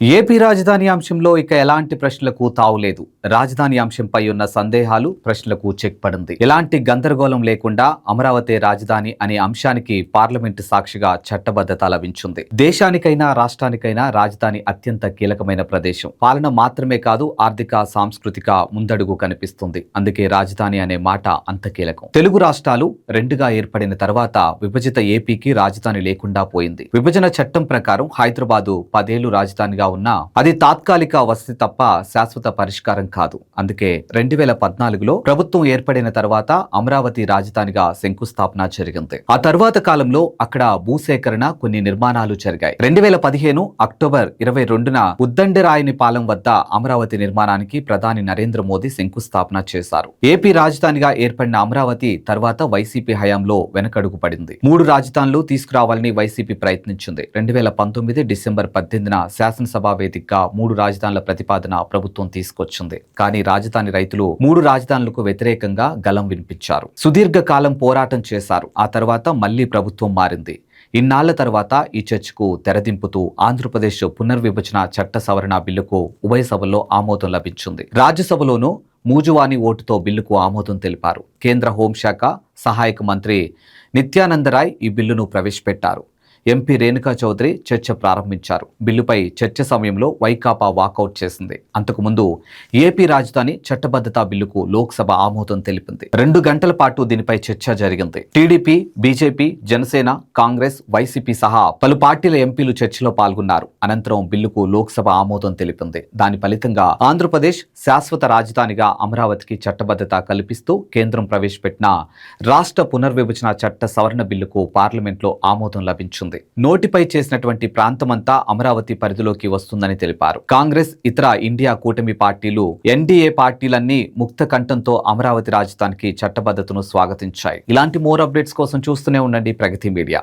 AP రాజధాని అంశంలో ఇక ఎలాంటి ప్రశ్నలకు తావులేదు. రాజధాని అంశంపై ఉన్న సందేహాలు, ప్రశ్నలకు చెక్ పడింది. ఎలాంటి గందరగోళం లేకుండా అమరావతి రాజధాని అనే అంశానికి పార్లమెంటు సాక్షిగా చట్టబద్ధత లభించింది. దేశానికైనా రాష్ట్రానికైనా రాజధాని అత్యంత కీలకమైన ప్రదేశం. పాలన మాత్రమే కాదు, ఆర్థిక, సాంస్కృతిక ముందడుగు కనిపిస్తుంది. అందుకే రాజధాని అనే మాట అంత కీలకం. తెలుగు రాష్ట్రాలు రెండుగా ఏర్పడిన తర్వాత విభజిత ఏపీకి రాజధాని లేకుండా పోయింది. విభజన చట్టం ప్రకారం హైదరాబాదు 10 ఏళ్లు రాజధానిగా ఉన్నా అది తాత్కాలిక వసతి తప్ప శాశ్వత పరిష్కారం కాదు. అందుకే 2014లో ప్రభుత్వం ఏర్పడిన తర్వాత అమరావతి రాజధానిగా శంకుస్థాపన జరిగింది. ఆ తర్వాత కాలంలో అక్కడ భూసేకరణ, కొన్ని నిర్మాణాలు జరిగాయి. 2015 అక్టోబర్ 22న ఉద్దండరాయని పాలెం వద్ద అమరావతి నిర్మాణానికి ప్రధాని నరేంద్ర మోదీ శంకుస్థాపన చేశారు. ఏపీ రాజధానిగా ఏర్పడిన అమరావతి తర్వాత వైసీపీ హయాంలో వెనకడుగు పడింది. 3 రాజధానులు తీసుకురావాలని వైసీపీ ప్రయత్నించింది. 2019 డిసెంబర్ 18న శాసనసభ వేదికగా 3 రాజధానుల ప్రతిపాదన ప్రభుత్వం తీసుకొచ్చింది. కానీ రాజధాని రైతులు 3 రాజధానులకు వ్యతిరేకంగా గలం వినిపించారు. సుదీర్ఘ కాలం పోరాటం చేశారు. ఆ తర్వాత మళ్లీ ప్రభుత్వం మారింది. ఇన్నాళ్ల తర్వాత ఈ చర్చకు తెరదింపుతూ ఆంధ్రప్రదేశ్ పునర్విభజన చట్ట సవరణ బిల్లుకు ఉభయ సభల్లో ఆమోదం లభించింది. రాజ్యసభలోనూ మూజువాణి ఓటుతో బిల్లుకు ఆమోదం తెలిపారు. కేంద్ర హోంశాఖ సహాయక మంత్రి నిత్యానందరాయ్ ఈ బిల్లును ప్రవేశపెట్టారు. ఎంపీ రేణుకా చౌదరి చర్చ ప్రారంభించారు. బిల్లుపై చర్చ సమయంలో వైకాపా వాకౌట్ చేసింది. అంతకుముందు ఏపీ రాజధాని చట్టబద్ధత బిల్లుకు లోక్సభ ఆమోదం తెలిపింది. 2 గంటల పాటు దీనిపై చర్చ జరిగింది. TDP, BJP, Janasena, Congress, YCP సహా పలు పార్టీల ఎంపీలు చర్చలో పాల్గొన్నారు. అనంతరం బిల్లుకు లోక్సభ ఆమోదం తెలిపింది. దాని ఫలితంగా ఆంధ్రప్రదేశ్ శాశ్వత రాజధానిగా అమరావతికి చట్టబద్ధత కల్పిస్తూ కేంద్రం ప్రవేశపెట్టిన రాష్ట్ర పునర్విభజన చట్ట సవరణ బిల్లుకు పార్లమెంట్లో ఆమోదం లభించింది. నోటిపై చేసినటువంటి ప్రాంతమంతా అమరావతి పరిధిలోకి వస్తుందని తెలిపారు. కాంగ్రెస్, ఇతర ఇండియా కూటమి పార్టీలు, ఎన్డీఏ పార్టీలన్నీ ముక్త కంఠంతో అమరావతి రాజధానికి చట్టబద్ధతను స్వాగతించాయి. ఇలాంటి మోర్ అప్డేట్స్ కోసం చూస్తూనే ఉండండి ప్రగతి మీడియా.